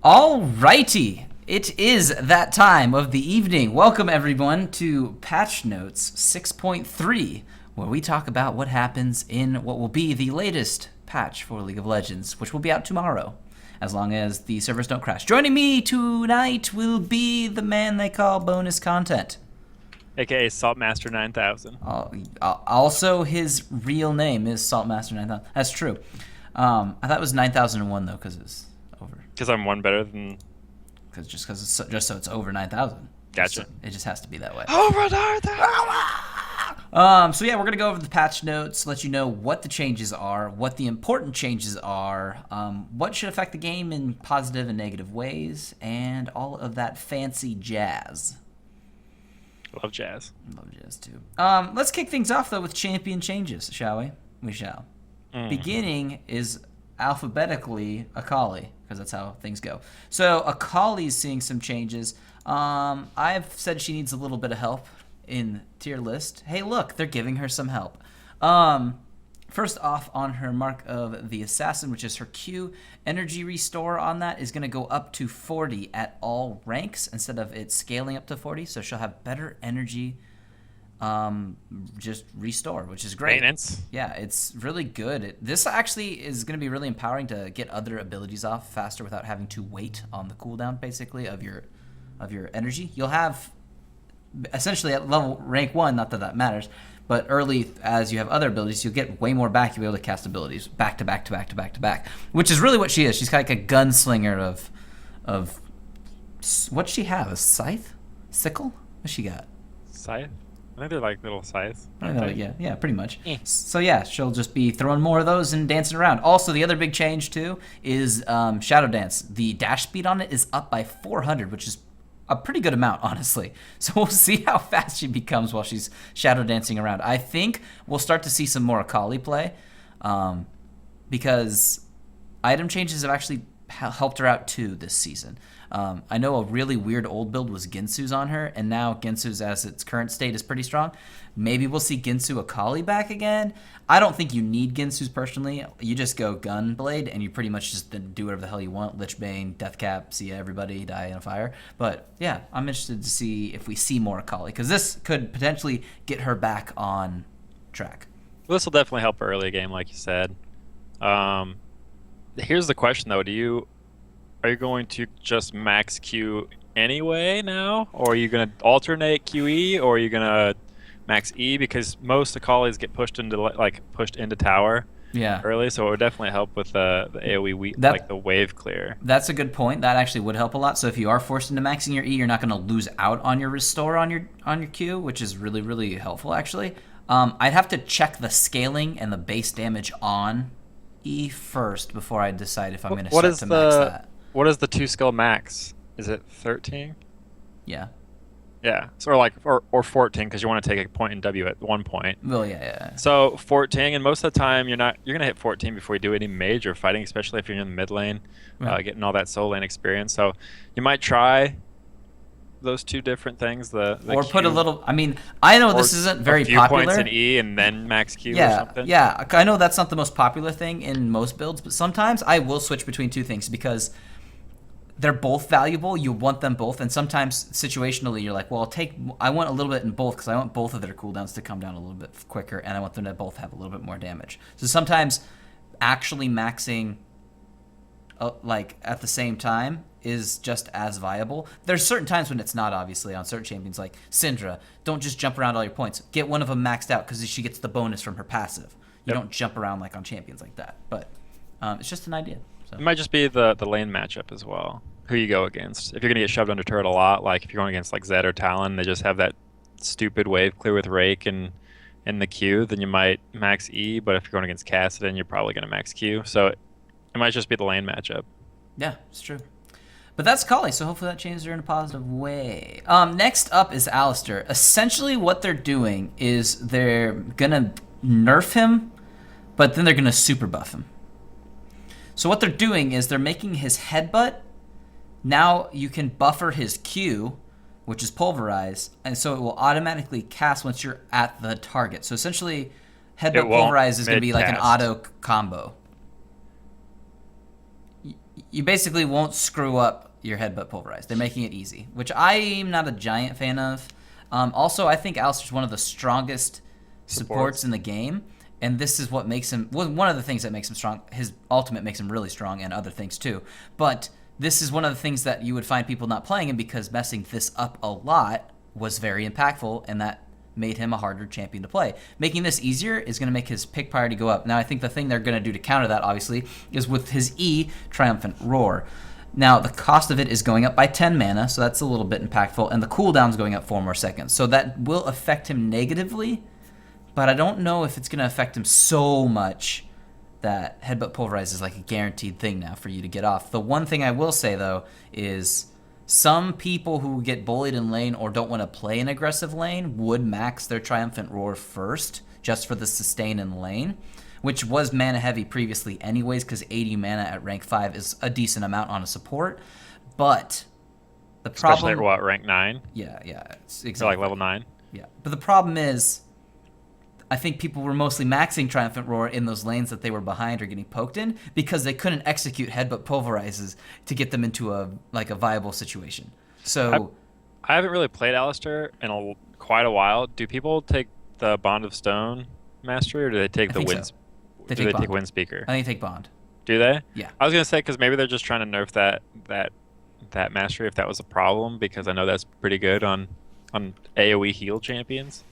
Alrighty, it is that time of the evening. Welcome everyone to Patch Notes 6.3, where we talk about what happens in what will be the latest patch for League of Legends, which will be out tomorrow, as long as the servers don't crash. Joining me tonight will be the man they call Bonus Content. AKA Saltmaster 9000. Also, his real name is Saltmaster 9000. That's true. I thought it was 9001 though, because it's over. Because I'm one better than... Because it's just so it's over 9,000. Gotcha. It just has to be that way. Over 9,000! So yeah, we're going to go over the patch notes, let you know what the changes are, what the important changes are, what should affect the game in positive and negative ways, and all of that fancy jazz. Love jazz. Love jazz too. Let's kick things off though with champion changes, shall we? We shall. Beginning is alphabetically Akali, because that's how things go. So Akali's seeing some changes. I've said she needs a little bit of help in tier list. Hey, look, they're giving her some help. First off, on her Mark of the Assassin, which is her Q, energy restore on that is going to go up to 40 at all ranks instead of it scaling up to 40. So she'll have better energy just restore, which is great. Maintenance. Yeah, it's really good. This actually is going to be really empowering to get other abilities off faster without having to wait on the cooldown, basically, of your energy. You'll have, essentially at level rank 1, not that that matters, but early as you have other abilities, you'll get way more back. You'll be able to cast abilities back to back to back to back to back, which is really what she is. She's like a gunslinger of what's she have? A scythe? Sickle? What's she got? Scythe? I think they're like little scythes. Yeah, pretty much. So yeah, she'll just be throwing more of those and dancing around. Also, the other big change too is Shadow Dance. The dash speed on it is up by 400, which is a pretty good amount, honestly. So we'll see how fast she becomes while she's shadow dancing around. I think we'll start to see some more Akali play, because item changes have actually helped her out too this season. I know a really weird old build was Ginsu's on her, and now Ginsu's as its current state is pretty strong. Maybe we'll see Ginsu Akali back again. I don't think you need Ginsu's personally. You just go Gunblade, and you pretty much just do whatever the hell you want. Lichbane, Deathcap, see everybody die in a fire. But yeah, I'm interested to see if we see more Akali, because this could potentially get her back on track. Well, this will definitely help her early game, like you said. Here's the question, though. Are you going to just max Q anyway now? Or are you going to alternate QE? Or are you going to max E? Because most Akalis get pushed into tower early, so it would definitely help with the AoE, like the wave clear. That's a good point. That actually would help a lot. So if you are forced into maxing your E, you're not going to lose out on your restore on your Q, which is really, really helpful, actually. I'd have to check the scaling and the base damage on E first before I decide if I'm going to start to max that. What is the 2-skill max? Is it 13? Yeah. Yeah. So or 14, because you want to take a point in W at one point. Well, yeah. So 14, and most of the time you're gonna hit 14 before you do any major fighting, especially if you're in the mid lane, getting all that solo lane experience. So you might try those two different things. Or put a little. I mean, I know this isn't very popular. A few points in E and then max Q or something. Yeah. I know that's not the most popular thing in most builds, but sometimes I will switch between two things because they're both valuable. You want them both, and sometimes situationally you're like, well, I want a little bit in both because I want both of their cooldowns to come down a little bit quicker, and I want them to both have a little bit more damage. So sometimes actually maxing like at the same time is just as viable. There's certain times when it's not, obviously, on certain champions like Syndra. Don't just jump around all your points. Get one of them maxed out because she gets the bonus from her passive. You don't jump around like on champions like that. But it's just an idea. So. It might just be the lane matchup as well. Who you go against. If you're going to get shoved under turret a lot, like if you're going against like Zed or Talon, they just have that stupid wave clear with Rake and in the Q, then you might max E, but if you're going against Kassadin, you're probably going to max Q. So it might just be the lane matchup. Yeah, it's true. But that's Kali, so hopefully that changes her in a positive way. Next up is Alistar. Essentially what they're doing is they're going to nerf him, but then they're going to super buff him. So what they're doing is they're making his headbutt. Now you can buffer his Q, which is pulverize, and so it will automatically cast once you're at the target. So essentially, headbutt pulverize is going to be like an auto combo. You basically won't screw up your headbutt pulverize. They're making it easy, which I'm not a giant fan of. Also, I think Alistair's one of the strongest supports in the game, and this is what makes him one of the things that makes him strong. His ultimate makes him really strong, and other things too. But this is one of the things that you would find people not playing him because messing this up a lot was very impactful, and that made him a harder champion to play. Making this easier is going to make his pick priority go up. Now, I think the thing they're going to do to counter that, obviously, is with his E, Triumphant Roar. Now, the cost of it is going up by 10 mana, so that's a little bit impactful, and the cooldown's going up 4 more seconds. So that will affect him negatively, but I don't know if it's going to affect him so much that Headbutt Pulverize is like a guaranteed thing now for you to get off. The one thing I will say, though, is some people who get bullied in lane or don't want to play an aggressive lane would max their Triumphant Roar first, just for the sustain in lane, which was mana heavy previously anyways, because 80 mana at rank 5 is a decent amount on a support. But the problem... Especially at what, rank 9? Yeah, it's exactly. So like level 9? Yeah, but the problem is, I think people were mostly maxing Triumphant Roar in those lanes that they were behind or getting poked in because they couldn't execute Headbutt Pulverizes to get them into a viable situation. So I haven't really played Alistair in quite a while. Do people take the Bond of Stone mastery, or do they take the Wind? So. They take Wind Speaker? I think they take Bond. Do they? Yeah. I was gonna say because maybe they're just trying to nerf that mastery if that was a problem, because I know that's pretty good on AOE heal champions.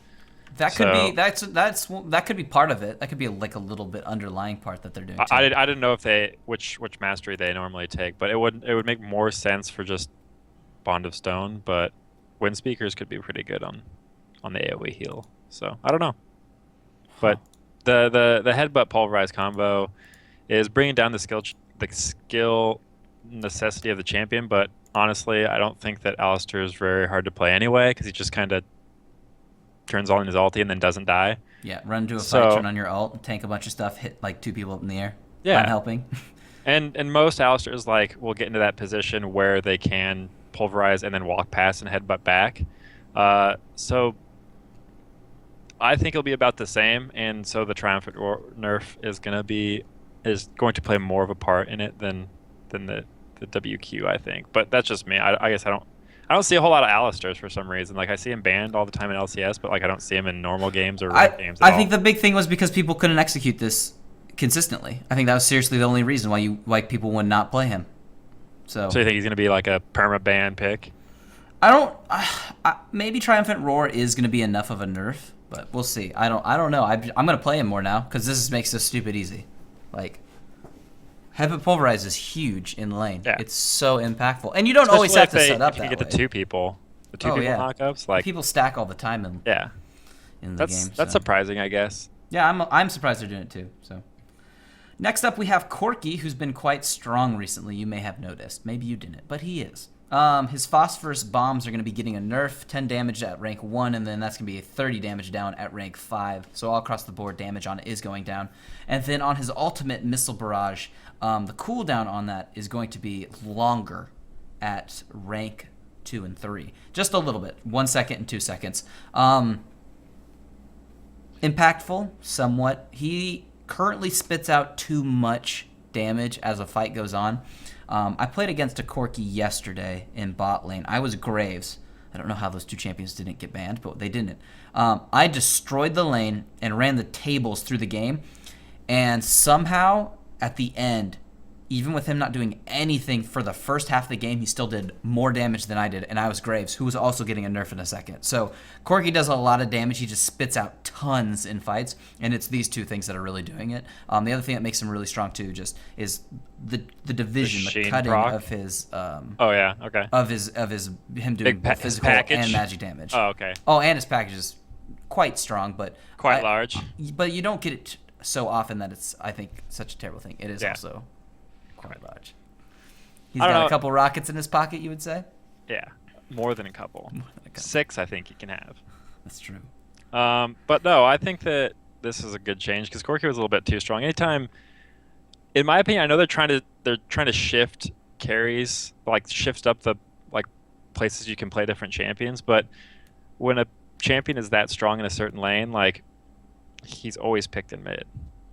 That could be that could be part of it. That could be like a little bit underlying part that they're doing. I didn't know if which mastery they normally take, but it would make more sense for just Bond of Stone. But Wind Speakers could be pretty good on the AOE heal. So I don't know. But the Headbutt Pulverize combo is bringing down the skill necessity of the champion. But honestly, I don't think that Alistair is very hard to play anyway, because he just kind of turns on his ulti and then doesn't die. Yeah, run into a fight, turn on your ult, tank a bunch of stuff, hit like 2 people up in the air. Yeah, I'm helping. and most Alistairs will get into that position where they can pulverize and then walk past and headbutt back. So I think it'll be about the same, and so the Triumphant nerf is going to play more of a part in it than the WQ, I think. But that's just me. I guess I don't see a whole lot of Alistairs for some reason. Like, I see him banned all the time in LCS, but like I don't see him in normal games or ranked games at all. I think the big thing was because people couldn't execute this consistently. I think that was seriously the only reason why people would not play him. So you think he's going to be like a perma ban pick? Maybe Triumphant Roar is going to be enough of a nerf, but we'll see. I don't know. I'm going to play him more now because this makes this stupid easy. Like, Headbutt Pulverize is huge in lane. Yeah. It's so impactful, and you don't always have to set up that way. If you get the two people knockups, like people stack all the time in the game. That's surprising, I guess. Yeah, I'm surprised they're doing it too. So next up we have Corki, who's been quite strong recently. You may have noticed, maybe you didn't, but he is. His Phosphorus bombs are going to be getting a nerf, 10 damage at rank 1, and then that's going to be 30 damage down at rank 5. So all across the board, damage on it is going down. And then on his ultimate Missile Barrage, the cooldown on that is going to be longer at rank 2 and 3. Just a little bit, 1 second and 2 seconds. Impactful, somewhat. He currently spits out too much damage as a fight goes on. I played against a Corki yesterday in bot lane. I was Graves. I don't know how those two champions didn't get banned, but they didn't. I destroyed the lane and ran the tables through the game, and somehow at the end, even with him not doing anything for the first half of the game, he still did more damage than I did, and I was Graves, who was also getting a nerf in a second. So Corki does a lot of damage. He just spits out tons in fights, and it's these two things that are really doing it. The other thing that makes him really strong too is the division, the cutting of his of him doing both physical and magic damage. Oh, okay. Oh, and his package is quite strong, but quite large. But you don't get it so often that it's, I think, such a terrible thing. It is also quite large. He's got a couple rockets in his pocket, you would say? Yeah, more than a couple. 6, I think he can have. That's true. But no, I think that this is a good change because Corki was a little bit too strong. Anytime, in my opinion, I know they're trying to shift carries, like shift up the places you can play different champions. But when a champion is that strong in a certain lane, like, he's always picked in mid.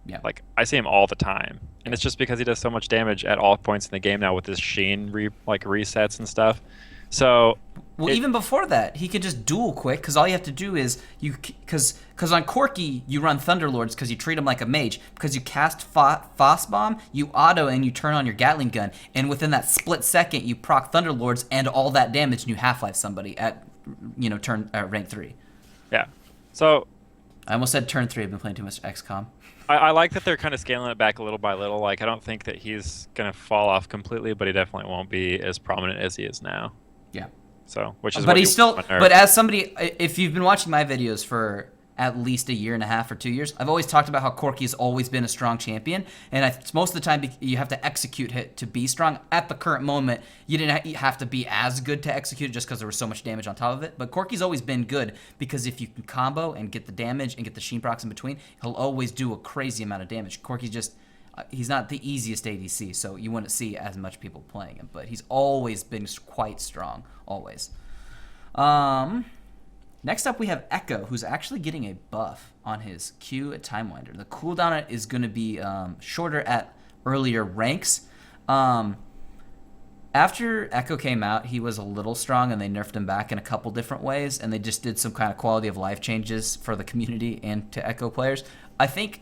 Yeah. Like I see him all the time, and it's just because he does so much damage at all points in the game now with his Sheen resets and stuff. So Well, even before that, he could just duel quick because all you have to do is because on Corki you run Thunderlords because you treat him like a mage. Because you cast Phos Bomb, you auto and you turn on your Gatling gun, and within that split second you proc Thunderlords and all that damage and you Half-Life somebody at turn rank 3. yeah, so I almost said turn 3. I've been playing too much XCOM. I like that they're kind of scaling it back little by little. Like I don't think that he's gonna fall off completely, but he definitely won't be as prominent as he is now. Yeah. So, which is But what he's still. want to nerf. But as somebody, if you've been watching my videos for at least a year and a half or 2 years, I've always talked about how Corki's always been a strong champion, and most of the time you have to execute it to be strong. At the current moment, you didn't have to be as good to execute just because there was so much damage on top of it. But Corki's always been good because if you can combo and get the damage and get the Sheen procs in between, he'll always do a crazy amount of damage. Corki's just. He's not the easiest ADC, so you wouldn't see as much people playing him, but he's always been quite strong, always. Next up we have Echo, who's actually getting a buff on his Q at Timewinder. The cooldown is going to be shorter at earlier ranks. After Echo came out, he was a little strong, and they nerfed him back in a couple different ways, and they just did some kind of quality of life changes for the community and to Echo players. I think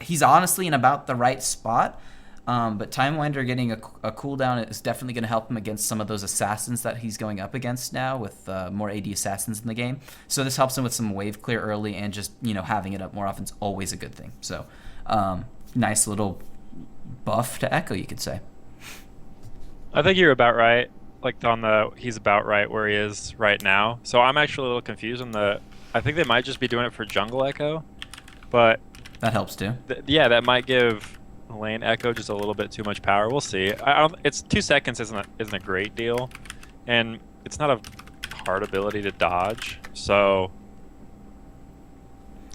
he's honestly in about the right spot, but Timewinder getting a cooldown is definitely going to help him against some of those assassins that he's going up against now with more AD assassins in the game. So this helps him with some wave clear early, and just having it up more often is always a good thing. So nice little buff to Echo, you could say. I think you're about right. Like he's about right where he is right now. So I'm actually a little confused on I think they might just be doing it for Jungle Echo, but that helps too. Yeah, that might give Lane Echo just a little bit too much power. We'll see. It's 2 seconds isn't a great deal, and it's not a hard ability to dodge. So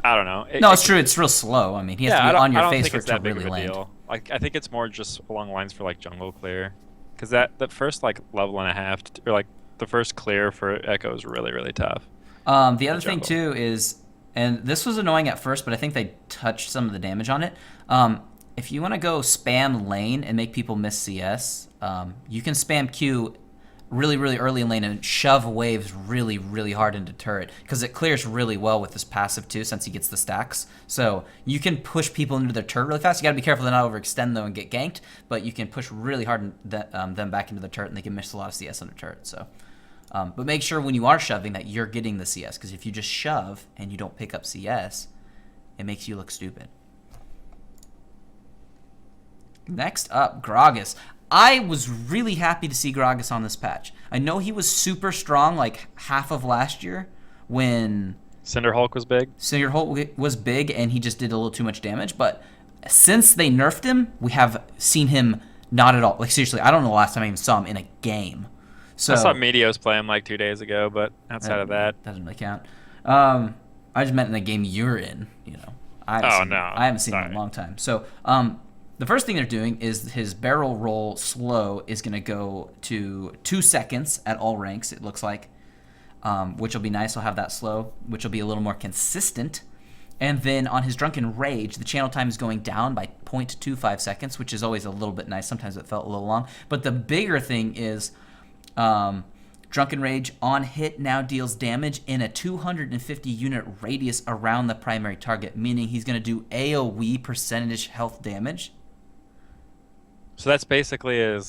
I don't know. It's true. It's real slow. I mean, he has to be on your face for it to really land. Like I think it's more just along lines for like jungle clear, because that first like level and a half or like the first clear for Echo is really really tough. The other thing too is. And this was annoying at first, but I think they touched some of the damage on it. If you want to go spam lane and make people miss CS, you can spam Q really, really early in lane and shove waves really, really hard into turret because it clears really well with this passive too since he gets the stacks. So you can push people into their turret really fast. You got to be careful to not overextend though and get ganked, but you can push really hard them back into the turret and they can miss a lot of CS under turret. So. But make sure when you are shoving that you're getting the CS, because if you just shove and you don't pick up CS, it makes you look stupid. Next up, Gragas. I was really happy to see Gragas on this patch. I know he was super strong like half of last year when Cinderhulk was big. Cinderhulk was big and he just did a little too much damage, but since they nerfed him, we have seen him not at all. Like seriously, I don't know the last time I even saw him in a game. So, I saw Meteos play him like 2 days ago, but outside of that, doesn't really count. I just meant in the game you're in. I haven't seen him in a long time. So the first thing they're doing is his barrel roll slow is going to go to 2 seconds at all ranks. It looks like, which will be nice. He'll have that slow, which will be a little more consistent. And then on his Drunken Rage, the channel time is going down by 0.25 seconds, which is always a little bit nice. Sometimes it felt a little long, but the bigger thing is. Drunken Rage on hit now deals damage in a 250 unit radius around the primary target, meaning he's going to do AoE percentage health damage. So that's basically a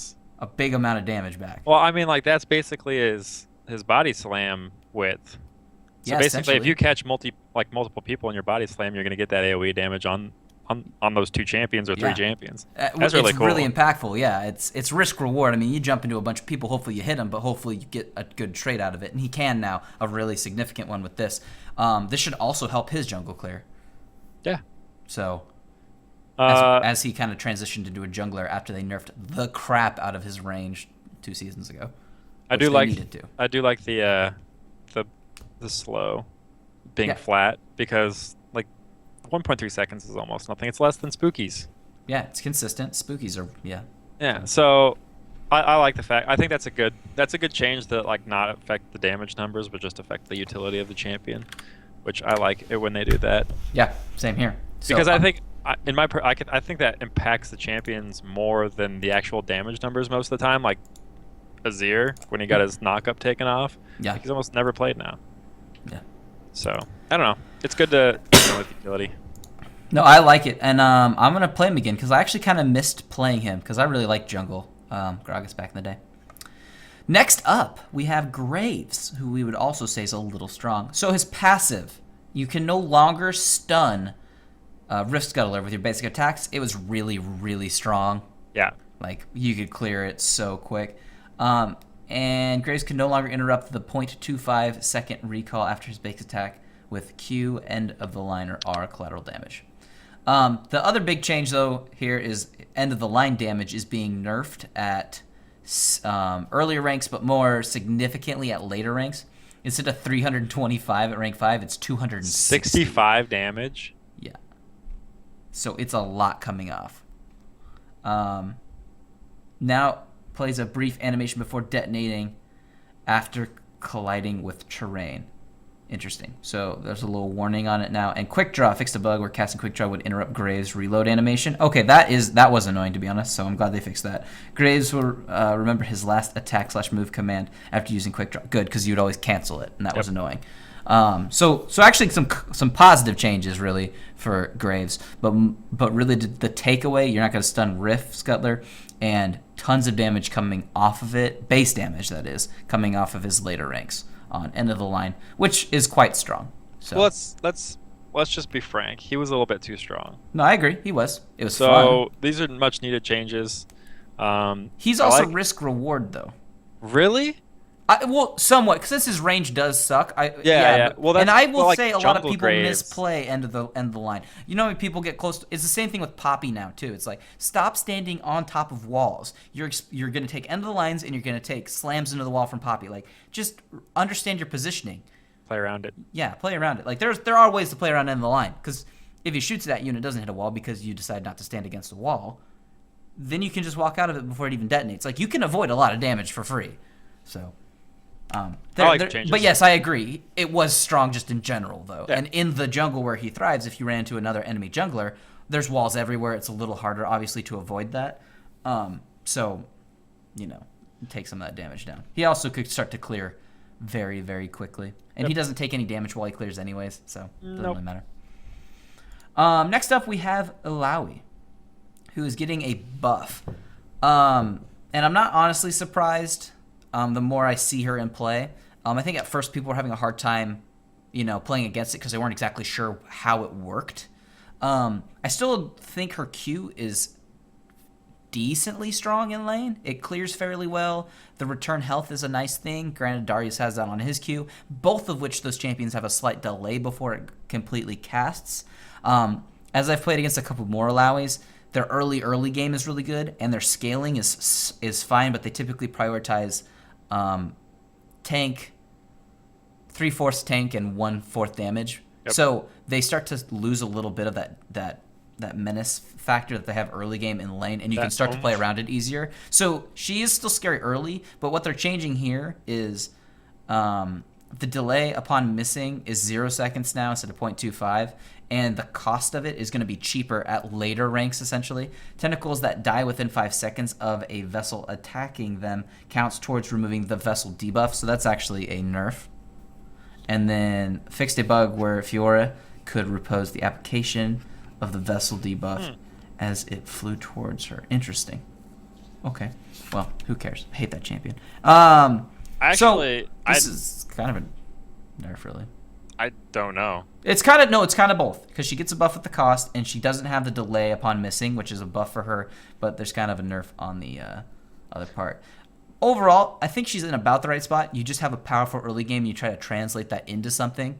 big amount of damage back. Well, I mean, like that's basically his body slam width. So basically, if you catch multiple people in your body slam, you're going to get that AoE damage on those 2 champions or 3 champions. That's really cool. It's really impactful, yeah. It's risk reward. I mean, you jump into a bunch of people, hopefully you hit them, but hopefully you get a good trade out of it. And he can now, a really significant one with this. This should also help his jungle clear. Yeah. So, as he kind of transitioned into a jungler after they nerfed the crap out of his range 2 seasons ago. I do like the slow being flat because 1.3 seconds is almost nothing. It's less than Spookies. Yeah, it's consistent. Spookies are Yeah, so I like the fact. I think that's a good change that not affect the damage numbers, but just affect the utility of the champion, which I like it when they do that. Yeah, same here. Because I think I think that impacts the champions more than the actual damage numbers most of the time. Like Azir when he got his knock-up taken off, Yeah. like he's almost never played now. Yeah. So I don't know. It's good to with utility. No, I like it, and I'm gonna play him again because I actually kind of missed playing him because I really liked jungle Gragas back in the day. Next up, we have Graves, who we would also say is a little strong. So his passive, you can no longer stun Rift Scuttler with your basic attacks. It was really, really strong. Yeah. Like, you could clear it so quick. And Graves can no longer interrupt the 0.25 second recall after his basic attack with Q, end of the line, or R collateral damage. The other big change, though, here is end of the line damage is being nerfed at earlier ranks, but more significantly at later ranks. Instead of 325 at rank 5, it's 260. 65 damage. Yeah. So it's a lot coming off. Now plays a brief animation before detonating after colliding with terrain. Interesting. So there's a little warning on it now. And Quick Draw fixed a bug where casting Quick Draw would interrupt Graves' reload animation. Okay, that was annoying, to be honest, so I'm glad they fixed that. Graves will remember his last attack/move command after using Quick Draw. Good, because you'd always cancel it, and that was annoying. So actually some positive changes, really, for Graves. But really the takeaway, you're not going to stun Rift Scuttler, and tons of damage coming off of it, base damage, that is, coming off of his later ranks on end of the line, which is quite strong. So Well, let's just be frank. He was a little bit too strong. no, I agree. He was. It was So fun. these are much needed changes. He's I also like- risk reward though. Really? Well, somewhat, because since his range does suck. Yeah. But- Well, and that's I will like say a lot of jungle people Graves. misplay end of the line. You know, when people get close. It's the same thing with Poppy now too. It's like stop standing on top of walls. You're gonna take end of the lines and you're gonna take slams into the wall from Poppy. Like just understand your positioning. Play around it. Yeah, play around it. Like there are ways to play around end of the line, because if he shoots that unit, it doesn't hit a wall because you decide not to stand against a wall. Then you can just walk out of it before it even detonates. Like you can avoid a lot of damage for free. So. I like the changes. But yes, I agree. It was strong just in general, though. Yeah. And in the jungle where he thrives, if you ran into another enemy jungler, there's walls everywhere. It's a little harder, obviously, to avoid that. So, take some of that damage down. He also could start to clear very, very quickly. And he doesn't take any damage while he clears anyways, so it doesn't really matter. Next up, we have Illaoi, who is getting a buff. And I'm not honestly surprised. The more I see her in play, I think at first people were having a hard time, playing against it because they weren't exactly sure how it worked. I still think her Q is decently strong in lane. It clears fairly well. The return health is a nice thing. Granted, Darius has that on his Q, both of which those champions have a slight delay before it completely casts. As I've played against a couple more Illaois, their early game is really good, and their scaling is fine, but they typically prioritize tank, 3/4 tank, and 1/4 damage. Yep. So they start to lose a little bit of that menace factor that they have early game in lane, and you can start to play around it easier. So she is still scary early, but what they're changing here is the delay upon missing is 0 seconds now instead of 0.25, and the cost of it is going to be cheaper at later ranks, essentially. Tentacles that die within 5 seconds of a vessel attacking them counts towards removing the vessel debuff, so that's actually a nerf. And then fixed a bug where Fiora could repose the application of the vessel debuff as it flew towards her. Interesting. Okay. Well, who cares? I hate that champion. Actually, this is kind of a nerf, really. I don't know. It's kind of both, because she gets a buff at the cost, and she doesn't have the delay upon missing, which is a buff for her, but there's kind of a nerf on the other part. Overall, I think she's in about the right spot. You just have a powerful early game, and you try to translate that into something.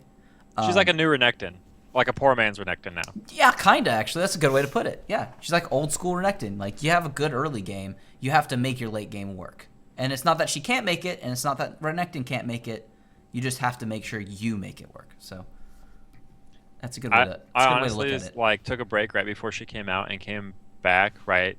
She's like a new Renekton. Like a poor man's Renekton now. Yeah, kind of, actually. That's a good way to put it. Yeah, she's like old school Renekton. Like, you have a good early game, you have to make your late game work. And it's not that she can't make it, and it's not that Renekton can't make it. You just have to make sure you make it work. So that's a good way to, I look honestly at it. like took a break right before she came out and came back right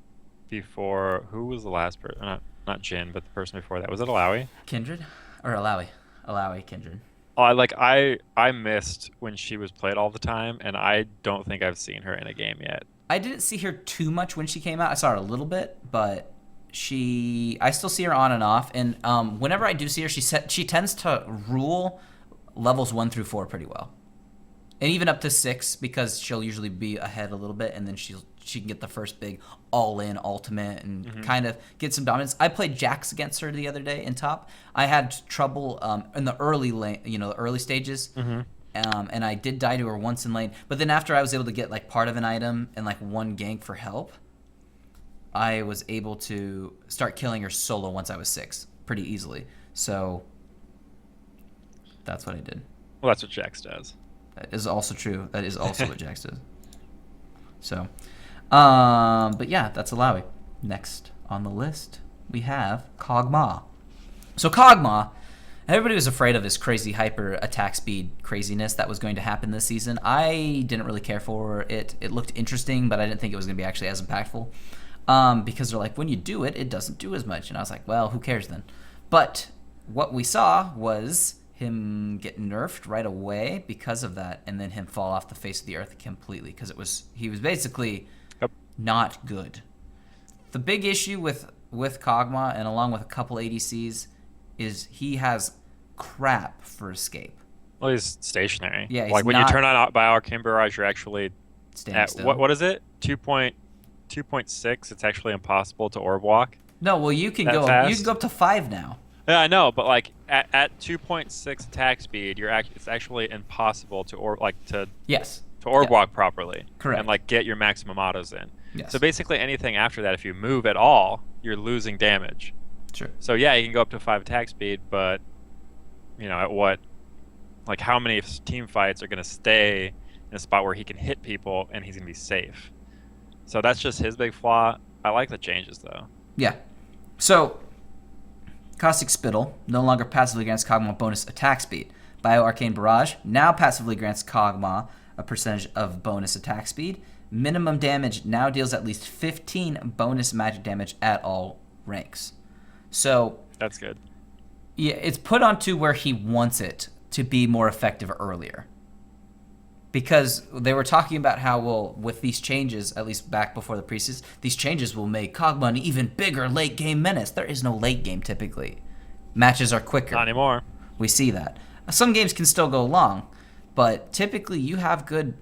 before. Who was the last person? Not Jin, but the person before that. Was it Illaoi? Kindred? Or Illaoi. Illaoi, Kindred. I missed when she was played all the time, and I don't think I've seen her in a game yet. I didn't see her too much when she came out. I saw her a little bit, but I still see her on and off. And whenever I do see her, she tends to rule levels 1 through 4 pretty well, and even up to 6 because she'll usually be ahead a little bit, and then she can get the first big all-in ultimate and kind of get some dominance. I played Jax against her the other day in top. I had trouble in the early lane, the early stages. And I did die to her once in lane, but then after I was able to get like part of an item and like one gank for help, I was able to start killing her solo once I was 6 pretty easily. So that's what I did. Well, that's what Jax does. That is also true. That is also what Jax does. So, but yeah, that's Alawi. Next on the list, we have Kog'Maw. So Kog'Maw, everybody was afraid of his crazy hyper attack speed craziness that was going to happen this season. I didn't really care for it. It looked interesting, but I didn't think it was going to be actually as impactful. Because they're like, when you do it, it doesn't do as much. And I was like, well, who cares then? But what we saw was him get nerfed right away because of that, and then him fall off the face of the earth completely because he was basically not good. The big issue with Kog'Maw, and along with a couple ADCs, is he has crap for escape. Well, he's stationary. Yeah, like when you turn on by Arcane Barrage, you're actually standing still. What is it? 2.6. It's actually impossible to orb walk. No, well you can go up to 5 now. Yeah, I know, but like at 2.6 attack speed, it's actually impossible to orb walk properly. Correct. And like get your maximum autos in. Yes. So basically anything after that, if you move at all, you're losing damage. Sure. So yeah, you can go up to 5 attack speed, but at what? Like how many team fights are going to stay in a spot where he can hit people and he's going to be safe? So that's just his big flaw. I like the changes though. Yeah. So Caustic Spittle no longer passively grants Kog'Maw bonus attack speed. Bio Arcane Barrage now passively grants Kog'Maw a percentage of bonus attack speed. Minimum damage now deals at least 15 bonus magic damage at all ranks. So that's good. Yeah, it's put onto where he wants it to be more effective earlier. Because they were talking about how, well, with these changes, at least back before the preseason, these changes will make Kog'Maw an even bigger late game menace. There is no late game typically. Matches are quicker. Not anymore. We see that. Some games can still go long, but typically you have good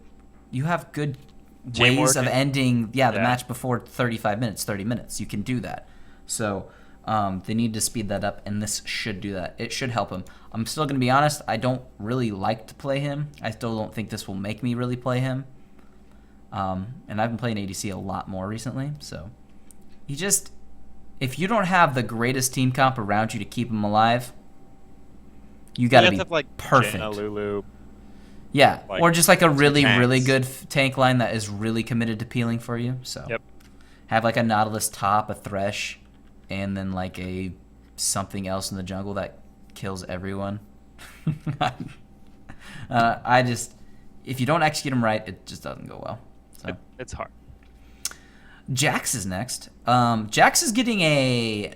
ways of ending the match before 35 minutes, 30 minutes. You can do that. So they need to speed that up, and this should do that. It should help him. I'm still going to be honest, I don't really like to play him. I still don't think this will make me really play him. And I've been playing ADC a lot more recently, so if you don't have the greatest team comp around you to keep him alive, you got to be perfect. Jaina, Lulu, yeah, or just like a really, really good tank line that is really committed to peeling for you. So have like a Nautilus top, a Thresh, and then like a something else in the jungle that kills everyone. If you don't execute them right, it just doesn't go well. So. It's hard. Jax is next. Jax is getting a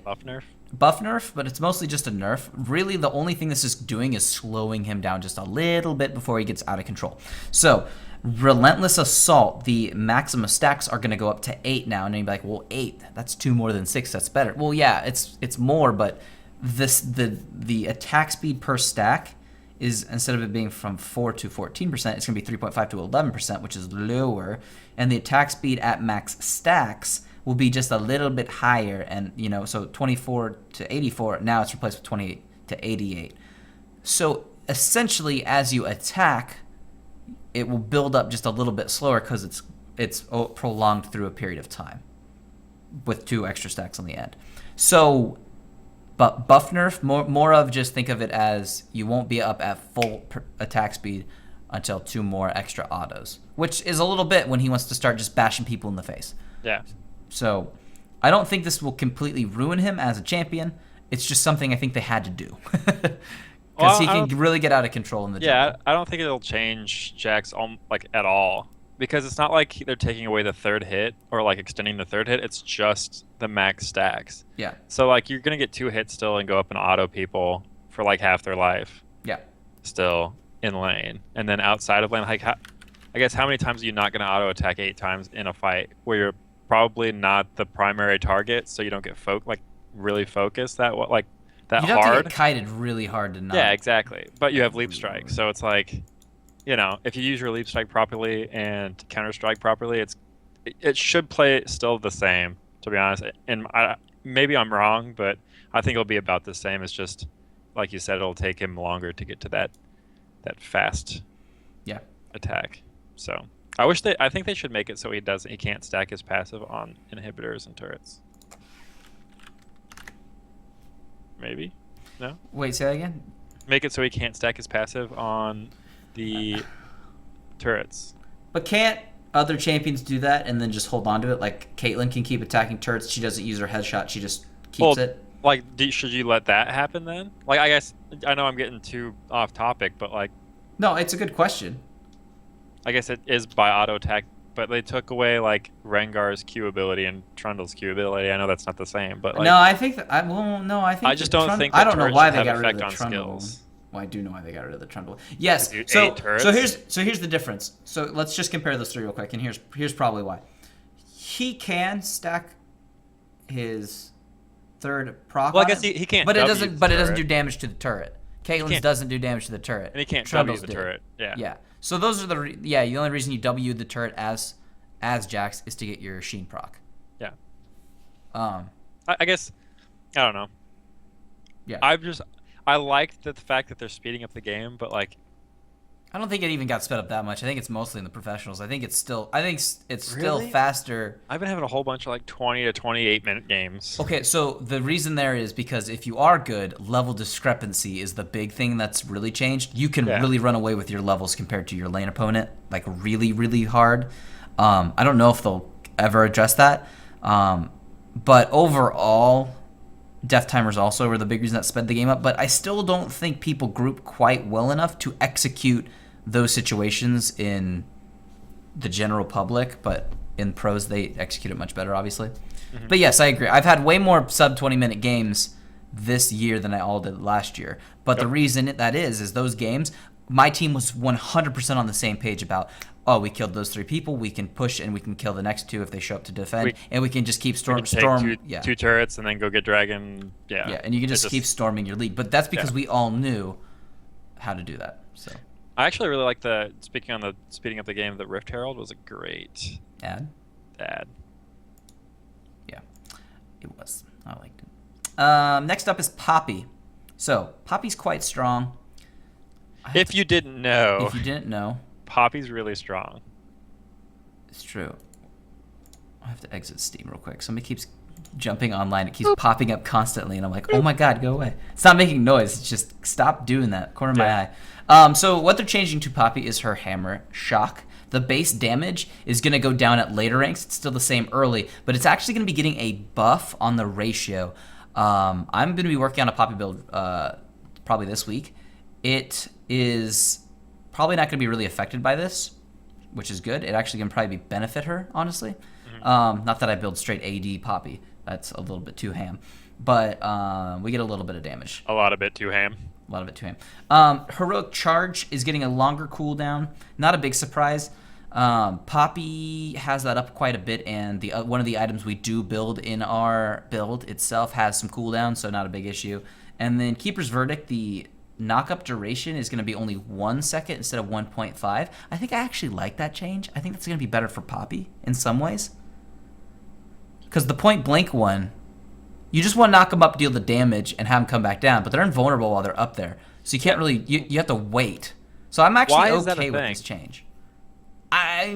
buff nerf, but it's mostly just a nerf. Really, the only thing this is doing is slowing him down just a little bit before he gets out of control. So, Relentless Assault, the maximum stacks are going to go up to 8 now, and you'd be like, well, 8, that's 2 more than 6, that's better. Well, yeah, it's more, but the attack speed per stack is, instead of it being from 4 to 14%, it's going to be 3.5 to 11%, which is lower, and the attack speed at max stacks will be just a little bit higher, and so 24 to 84, now it's replaced with 28 to 88. So essentially, as you attack, it will build up just a little bit slower because it's prolonged through a period of time with 2 extra stacks on the end. So, but buff nerf, more of just think of it as you won't be up at full attack speed until 2 more extra autos, which is a little bit when he wants to start just bashing people in the face. Yeah. So I don't think this will completely ruin him as a champion. It's just something I think they had to do. Because he can really get out of control in the jungle. Yeah, I don't think it'll change Jax at all. Because it's not like they're taking away the 3rd hit or like extending the 3rd hit. It's just the max stacks. Yeah. So like you're going to get 2 hits still and go up and auto people for like half their life. Yeah. still in lane, and then outside of lane, like I guess how many times are you not going to auto attack 8 times in a fight where you're probably not the primary target, so you don't get really focused that You'd have to hard. get kited really hard to not. Yeah, exactly. But you have leap reload. strike, so it's like, if you use your leap strike properly and counter strike properly, it should play still the same. To be honest, and maybe I'm wrong, but I think it'll be about the same. It's just like you said, it'll take him longer to get to that fast attack. So I think they should make it so he can't stack his passive on inhibitors and turrets. Maybe? No? Wait, say that again? Make it so he can't stack his passive on the turrets. But can't other champions do that and then just hold on to it? Like, Caitlyn can keep attacking turrets. She doesn't use her headshot. She just keeps it. Like, should you let that happen then? Like, I guess, I know I'm getting too off topic, but like... No, it's a good question. I guess it is by auto attack, but they took away like Rengar's Q ability and Trundle's Q ability. I know that's not the same, but like, no, I think that, I think I just don't think I don't know turrets why should they have got rid of effect the on Trundle. skills. Well, I do know why they got rid of the Trundle. Yes. Dude, So 8 turrets? here's the difference. So let's just compare those three real quick, and here's probably why. He can stack his third proc. Well, I on guess it, he can't. But it W doesn't. the But it doesn't turret. do damage to the turret. Caitlyn's doesn't do damage to the turret. And he can't Trundle's W the do. turret. Yeah. Yeah. So those are the only reason you W the turret as Jax is to get your Sheen proc. Yeah. Um. I guess I don't know. Yeah. I like the fact that they're speeding up the game, but like I don't think it even got sped up that much. I think it's mostly in the professionals. I think it's still still Really? faster. I've been having a whole bunch of like 20 to 28 minute games. Okay, so the reason there is because if you are good, level discrepancy is the big thing that's really changed. You can really run away with your levels compared to your lane opponent, like really, really hard. I don't know if they'll ever address that. But overall, death timers also were the big reason that sped the game up. But I still don't think people group quite well enough to execute those situations in the general public, but in pros they execute it much better, obviously. Mm-hmm. But yes, I agree. I've had way more sub 20-minute games this year than I all did last year. But the reason that is those games, my team was 100% on the same page about, oh, we killed those 3 people, we can push and we can kill the next 2 if they show up to defend, and we can just keep take two turrets and then go get dragon. Yeah, and you can just keep storming your lead. But that's because we all knew how to do that. So I actually really like speaking on the speeding up the game, the Rift Herald was a great ad. Yeah, it was. I liked it. Next up is Poppy. So Poppy's quite strong. If you didn't know, Poppy's really strong. It's true. I have to exit Steam real quick. Somebody keeps jumping online. It keeps popping up constantly, and I'm like, oh my god, go away. It's not making noise. It's just stop doing that. Corner of my eye. So what they're changing to Poppy is her hammer shock. The base damage is going to go down at later ranks. It's still the same early, but it's actually going to be getting a buff on the ratio. I'm going to be working on a Poppy build probably this week. It is probably not going to be really affected by this, which is good. It actually can probably benefit her, honestly. Mm-hmm. Not that I build straight AD Poppy. That's a little bit too ham. But we get a little bit of damage. A lot of it too ham. A lot of it to him. Heroic Charge is getting a longer cooldown. Not a big surprise. Poppy has that up quite a bit, and one of the items we do build in our build itself has some cooldown, so not a big issue. And then Keeper's Verdict, the knock-up duration is going to be only 1 second instead of 1.5. I think I actually like that change. I think that's going to be better for Poppy in some ways. Because the point-blank one, you just want to knock them up, deal the damage, and have them come back down. But they're invulnerable while they're up there. So you can't really... You have to wait. So I'm actually okay with this change. I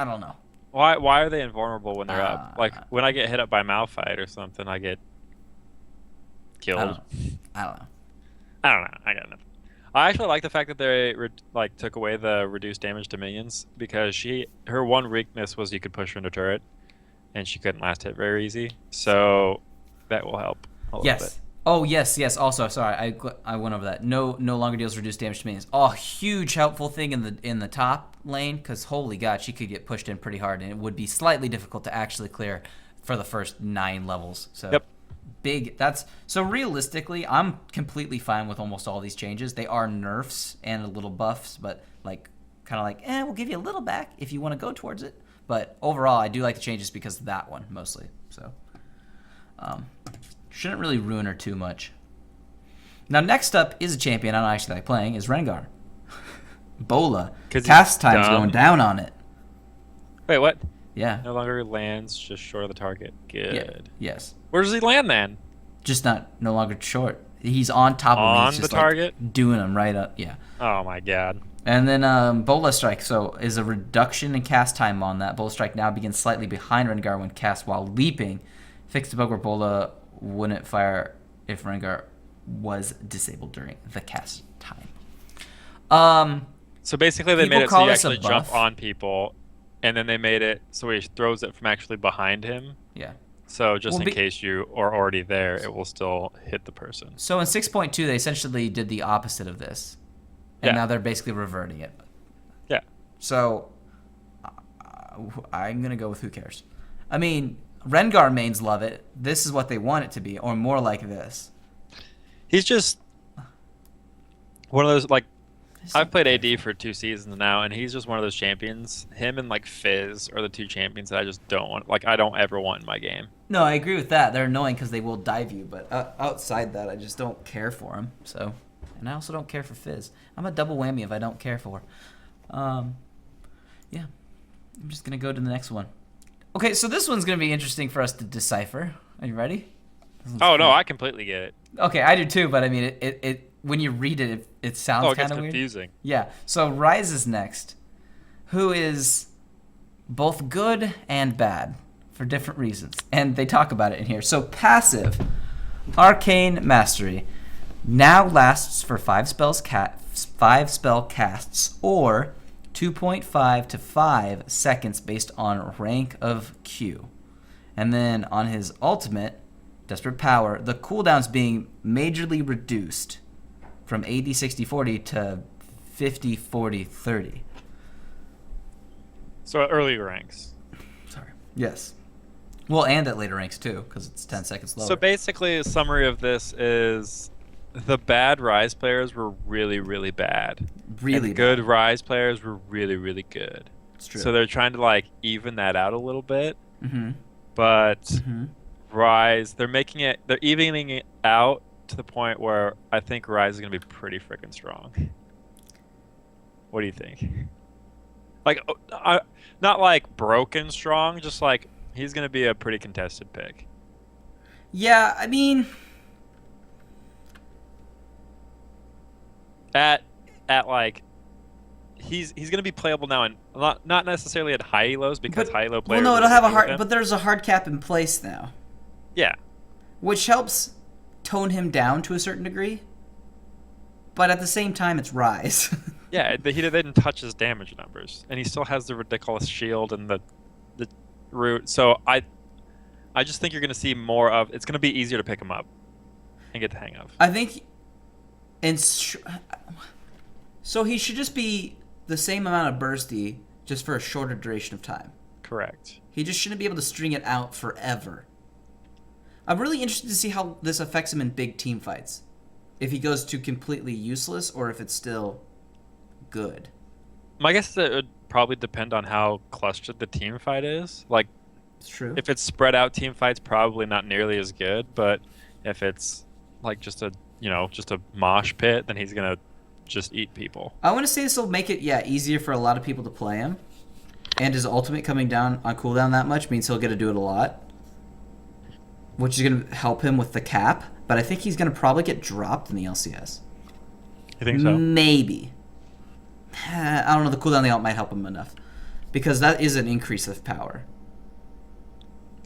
don't know. Why are they invulnerable when they're up? Like, when I get hit up by Malphite or something, I get killed. I don't know. I got nothing. I actually like the fact that they took away the reduced damage to minions, because her one weakness was you could push her into turret, and she couldn't last hit very easy. So that will help a little bit. Oh, yes. Also, sorry, I went over that. No longer deals reduced damage to minions. Oh, huge helpful thing in the top lane, because holy god, she could get pushed in pretty hard, and it would be slightly difficult to actually clear for the first 9 levels. So big. That's so realistically, I'm completely fine with almost all these changes. They are nerfs and a little buffs, but like kind of like, we'll give you a little back if you want to go towards it. But overall, I do like the changes because of that one mostly. So shouldn't really ruin her too much. Now next up is a champion I don't actually like playing is Rengar. Bola. Cast time's going down on it. Wait, what? Yeah. No longer lands just short of the target. Good. Yeah. Yes. Where does he land then? Just no longer short. He's on top of me. On He's the just, target? like, doing them right up. Yeah. Oh my god. And then Bola Strike, so is a reduction in cast time on that. Bola Strike now begins slightly behind Rengar when cast while leaping. Fixed a bug where Bola wouldn't fire if Rengar was disabled during the cast time. So basically they People made it so call you this a actually jump buff. on people, and then they made it so he throws it from actually behind him. Yeah. So just Well, in case you are already there, it will still hit the person. So in 6.2, they essentially did the opposite of this. And now they're basically reverting it. Yeah. So I'm going to go with who cares. I mean, Rengar mains love it. This is what they want it to be, or more like this. He's just one of those, like, I've played AD for 2 seasons now, and he's just one of those champions. Him and, like, Fizz are the 2 champions that I just don't want. Like, I don't ever want in my game. No, I agree with that. They're annoying because they will dive you, but outside that, I just don't care for them. So, and I also don't care for Fizz. I'm a double whammy if I don't care for. Yeah, I'm just gonna go to the next one. Okay, so this one's gonna be interesting for us to decipher. Are you ready? Oh no, I completely get it. Okay, I do too, but I mean, it when you read it, it sounds kind of weird. Confusing. Yeah. So Ryze is next, who is both good and bad for different reasons, and they talk about it in here. So passive, Arcane Mastery, now lasts for 5 spell casts or 2.5 to 5 seconds based on rank of Q, and then on his ultimate, Desperate Power, the cooldown's being majorly reduced from AD 60-40 to 50-40-30. So earlier ranks. Sorry. Yes. Well, and at later ranks too, because it's 10 seconds lower. So basically, a summary of this is the bad Rise players were really, really bad. Really and the good Rise players were really, really good. It's true. So they're trying to like even that out a little bit. Mm-hmm. But Mm-hmm. Rise, they're evening it out to the point where I think Rise is going to be pretty freaking strong. What do you think? Like, not like broken strong, just like he's going to be a pretty contested pick. Yeah, I mean, at like he's going to be playable now, and not necessarily at high elos because high elo players. Well, no, it'll have a hard, but there's a hard cap in place now. Yeah. Which helps tone him down to a certain degree. But at the same time, it's Rise. Yeah, he didn't touch his damage numbers, and he still has the ridiculous shield and the root. So I just think you're going to see more of. It's going to be easier to pick him up and get the hang of. I think, so he should just be the same amount of bursty, just for a shorter duration of time. Correct. He just shouldn't be able to string it out forever. I'm really interested to see how this affects him in big team fights. If he goes to completely useless, or if it's still good. My guess is that it would probably depend on how clustered the team fight is. Like, It's true. if it's spread out team fights, probably not nearly as good. But if it's like just a mosh pit, then he's gonna just eat people. I want to say this will make it easier for a lot of people to play him, and his ultimate coming down on cooldown that much means he'll get to do it a lot, which is going to help him with the cap. But I think he's going to probably get dropped in the LCS. You think so? Maybe. I don't know. The cooldown the ult might help him enough, because that is an increase of power.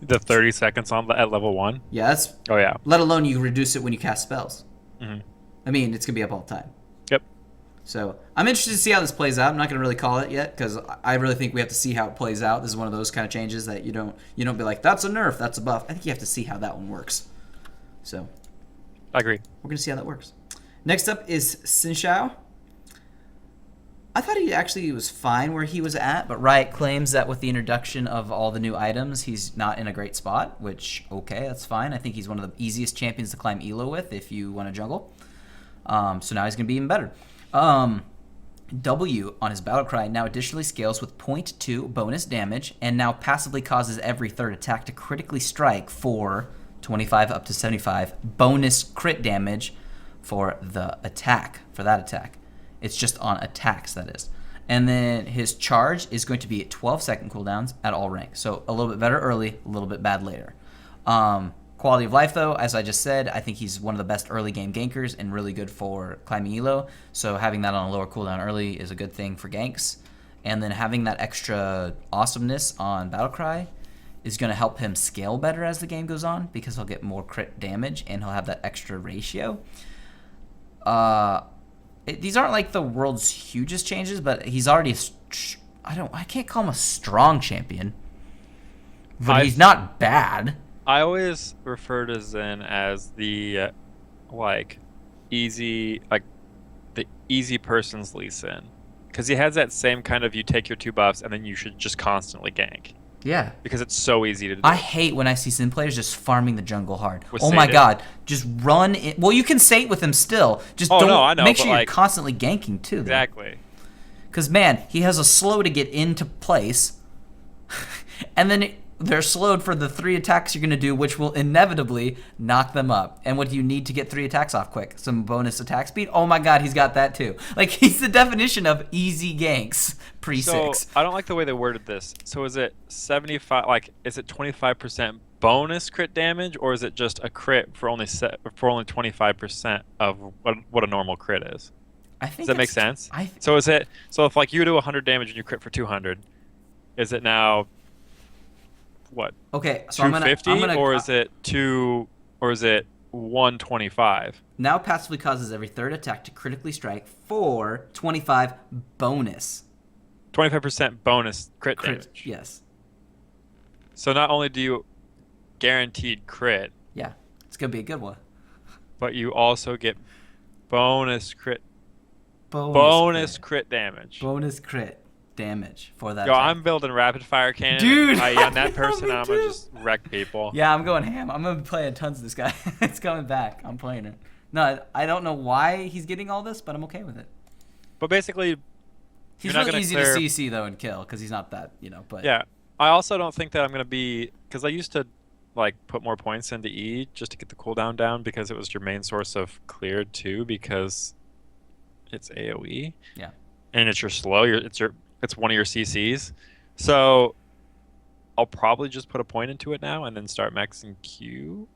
The 30 seconds at level 1? Yeah, that's. Oh, yeah. Let alone you reduce it when you cast spells. Mm-hmm. I mean, it's going to be up all the time. Yep. So I'm interested to see how this plays out. I'm not going to really call it yet, because I really think we have to see how it plays out. This is one of those kind of changes that you don't be like, that's a nerf, that's a buff. I think you have to see how that one works. So I agree. we're going to see how that works. Next up is Xin Shao. I thought he actually was fine where he was at, but Riot claims that with the introduction of all the new items, he's not in a great spot, which, okay, that's fine. I think he's one of the easiest champions to climb elo with if you want to jungle. So now he's going to be even better. W on his Battlecry now additionally scales with 0.2 bonus damage and now passively causes every third attack to critically strike for 25 up to 75 bonus crit damage for the attack, for that attack. It's just on attacks, that is. And then his charge is going to be at 12-second cooldowns at all ranks. So a little bit better early, a little bit bad later. Quality of life, though, as I just said, I think he's one of the best early game gankers and really good for climbing elo. So having that on a lower cooldown early is a good thing for ganks. And then having that extra awesomeness on Battlecry is going to help him scale better as the game goes on because he'll get more crit damage and he'll have that extra ratio. These aren't like the world's hugest changes, but he's already I can't call him a strong champion, but he's not bad. I always refer to Zen as the easy person's Lee Sin, because he has that same kind of you take your 2 buffs and then you should just constantly gank. Yeah, because it's so easy to do. I hate when I see Sin players just farming the jungle hard. With my god, just run in. Well, you can sate with him still. Just I know, make sure you're constantly ganking too. Exactly. Because man, he has a slow to get into place, and then they're slowed for the 3 attacks you're going to do, which will inevitably knock them up. And what do you need to get 3 attacks off quick? Some bonus attack speed? Oh my god, he's got that too. Like, he's the definition of easy ganks pre-6. So, I don't like the way they worded this. So is it 75, is it 25% bonus crit damage, or is it just a crit for only 25% of what a normal crit is? I think Does that make sense? So if you do 100 damage and you crit for 200, is it now what? Okay, so 250 or is it 125? Now passively causes every third attack to critically strike for 25 bonus. 25% bonus crit damage. Yes. So not only do you guaranteed crit, yeah, it's gonna be a good one, but you also get bonus crit damage. Bonus crit damage for that. Yo, I'm building rapid fire cannon. Dude, on that person, I'm gonna just wreck people. Yeah, I'm going ham. I'm gonna be playing tons of this guy. It's coming back. I'm playing it. No, I don't know why he's getting all this, but I'm okay with it. But basically, he's really easy to CC though and kill because he's not that, But yeah, I also don't think that I'm gonna be, because I used to put more points into E just to get the cooldown down because it was your main source of cleared too, because it's AOE. Yeah. And it's your slow. It's one of your CCs. So I'll probably just put a point into it now and then start maxing Q.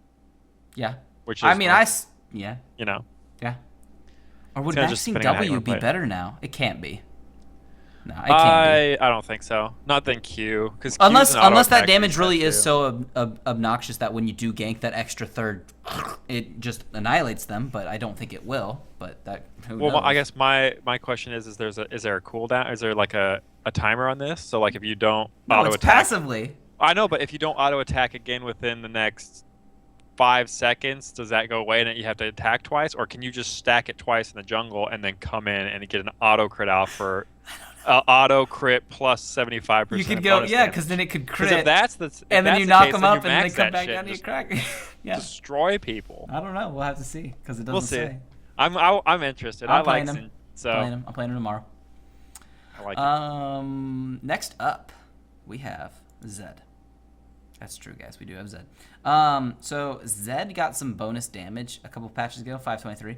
Yeah. Which is yeah. Yeah. Or would maxing W be better now? It can't be. No, it can't be. I don't think so. Not than Q, because unless that damage really is so obnoxious that when you do gank that extra third, it just annihilates them. But I don't think it will. But who knows? I guess my question is there a cooldown? Is there a timer on this? So if you don't auto attack passively. I know, but if you don't auto attack again within the next 5 seconds, does that go away and then you have to attack twice, or can you just stack it twice in the jungle and then come in and get an auto crit out for? Auto crit plus 75%. You could go, because then it could crit. And then you knock them up and they come back down to your crack. Yeah. Destroy people. I don't know. We'll have to see because it doesn't say. I'm interested. I'm playing them. I'm playing them tomorrow. I like it. Next up, we have Zed. That's true, guys. We do have Zed. So Zed got some bonus damage a couple patches ago, 523.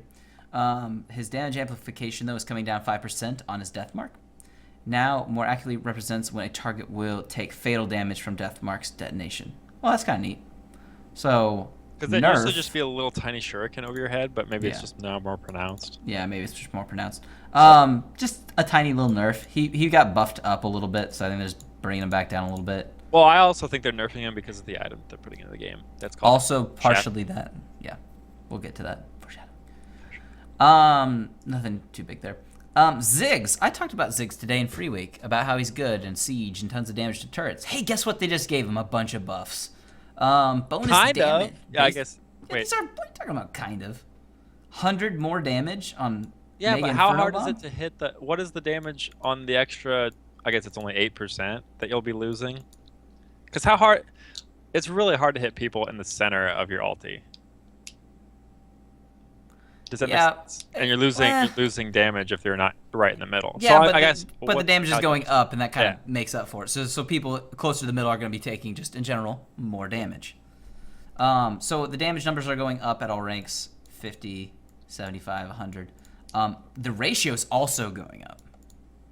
His damage amplification, though, is coming down 5% on his death mark. Now, more accurately represents when a target will take fatal damage from death mark's detonation. Well, that's kind of neat. So, because it used to just be a little tiny shuriken over your head, but maybe it's just now more pronounced. Yeah, maybe it's just more pronounced. Just a tiny little nerf. He got buffed up a little bit, so I think they're just bringing him back down a little bit. Well, I also think they're nerfing him because of the item they're putting into the game. That's called also partially that. Yeah, we'll get to that. Nothing too big there. Ziggs. I talked about Ziggs today in Free Week, about how he's good in Siege and tons of damage to turrets. Hey, guess what? They just gave him a bunch of buffs. Bonus damage. Yeah, I guess. Wait. What are you talking about, kind of? 100 more damage on Yeah, Mega but how Inferno hard is Bomb? it to hit the? What is the damage on the extra? I guess it's only 8% that you'll be losing. Because how hard? It's really hard to hit people in the center of your ulti. Does that make Yeah. sense? And you're losing damage if they're not right in the middle. So Yeah, I guess. but the What's damage is going calculus? up, and that kind Yeah. of makes up for it. So people closer to the middle are going to be taking, just in general, more damage. So the damage numbers are going up at all ranks, 50, 75, 100. The ratio is also going up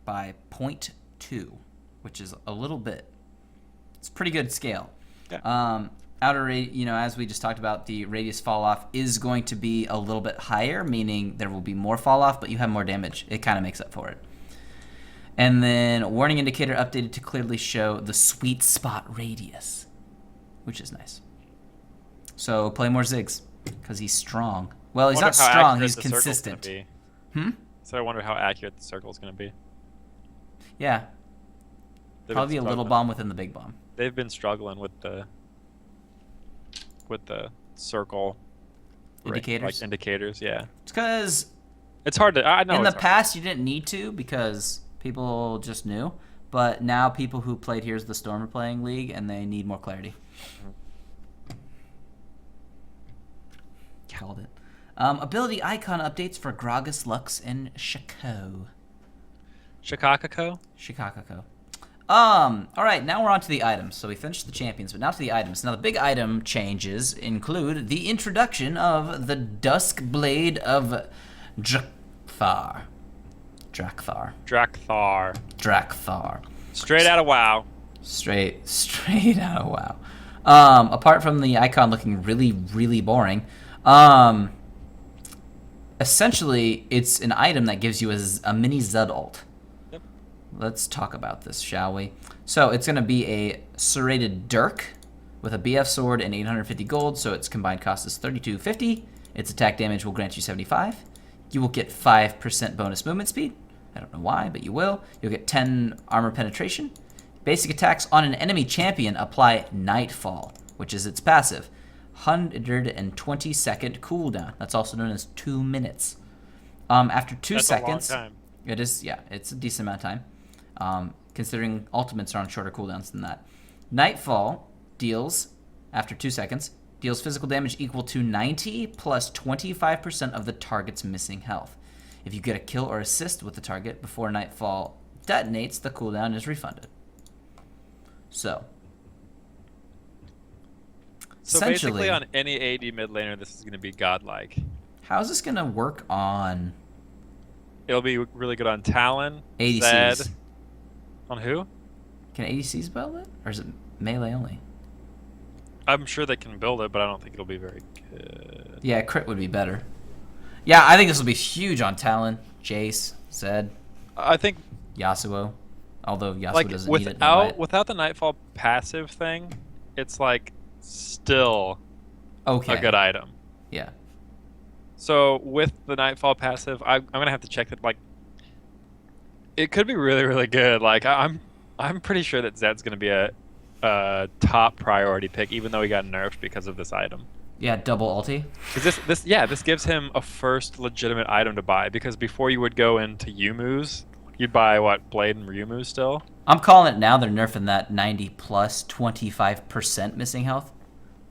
by 0.2, which is a little bit. It's a pretty good scale. Yeah. Outer, as we just talked about, the radius fall off is going to be a little bit higher, meaning there will be more fall off, but you have more damage. It kind of makes up for it. And then warning indicator updated to clearly show the sweet spot radius, which is nice. So play more Ziggs because he's strong. Well, he's not strong. He's consistent. So I wonder how accurate the circle is going to be. Yeah. They've Probably been a little struggling. bomb within the big bomb. They've been struggling with the circle Indicators? indicators. Yeah, It's because it's hard to. I know in the it's hard. past you didn't need to because people just knew. But now people who played Here's the Storm are playing League, and they need more clarity. Called it. Ability icon updates for Gragas, Lux, and Shaco. Shikakako. Shikakako. All right, now we're on to the items. So we finished the champions, but now to the items. Now the big item changes include the introduction of the Duskblade of Draktharr. Draktharr. Straight out of WoW. Straight out of WoW. Apart from the icon looking really, really boring, essentially it's an item that gives you a mini Zud ult. Yep. Let's talk about this, shall we? So it's going to be a serrated Dirk with a BF sword and 850 gold, so its combined cost is 3250. Its attack damage will grant you 75. You will get 5% bonus movement speed. I don't know why, but you will. You'll get 10 armor penetration. Basic attacks on an enemy champion apply Nightfall, which is its passive. 120-second cooldown. That's also known as 2 minutes. After 2 seconds, a long time. it is, yeah, it's a decent amount of time. Considering ultimates are on shorter cooldowns than that. Nightfall deals, after 2 seconds, deals physical damage equal to 90 plus 25% of the target's missing health. If you get a kill or assist with the target before Nightfall detonates, the cooldown is refunded. So basically on any AD mid laner, this is going to be godlike. How is this going to work on It'll be really good on Talon, ADCs? Zed. On who? Can ADCs build it? Or is it melee only? I'm sure they can build it, but I don't think it'll be very good. Yeah, crit would be better. Yeah, I think this will be huge on Talon, Jace, Zed, I think Yasuo. Although Yasuo doesn't need it. without the Nightfall passive thing, it's like still Okay. a good item. Yeah. So with the Nightfall passive, I'm gonna have to check that. Like, it could be really, really good. Like, I'm pretty sure that Zed's gonna be a top priority pick, even though he got nerfed because of this item. Yeah, double ulti. This gives him a first legitimate item to buy, because before you would go into Yumu's, you'd buy what, Blade and Ryumu still. I'm calling it now. They're nerfing that 90 plus 25% missing health.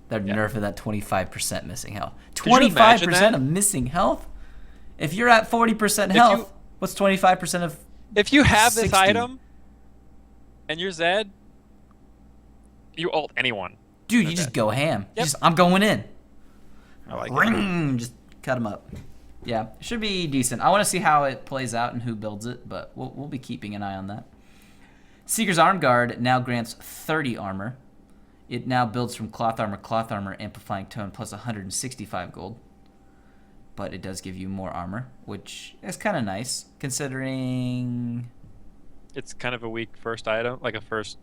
They're nerfing that 25% missing health. 25% of missing health? If you're at 40% health, what's 25% of If you have 60? this item and you're Zed, you ult anyone. Dude, you just go ham. Yep. I'm going in. I like it. Ring, just cut them up. Yeah, it should be decent. I want to see how it plays out and who builds it, but we'll be keeping an eye on that. Seeker's Arm Guard now grants 30 armor. It now builds from Cloth Armor, Amplifying Tone, plus 165 gold. But it does give you more armor, which is kind of nice, considering... It's kind of a weak first item, like a first...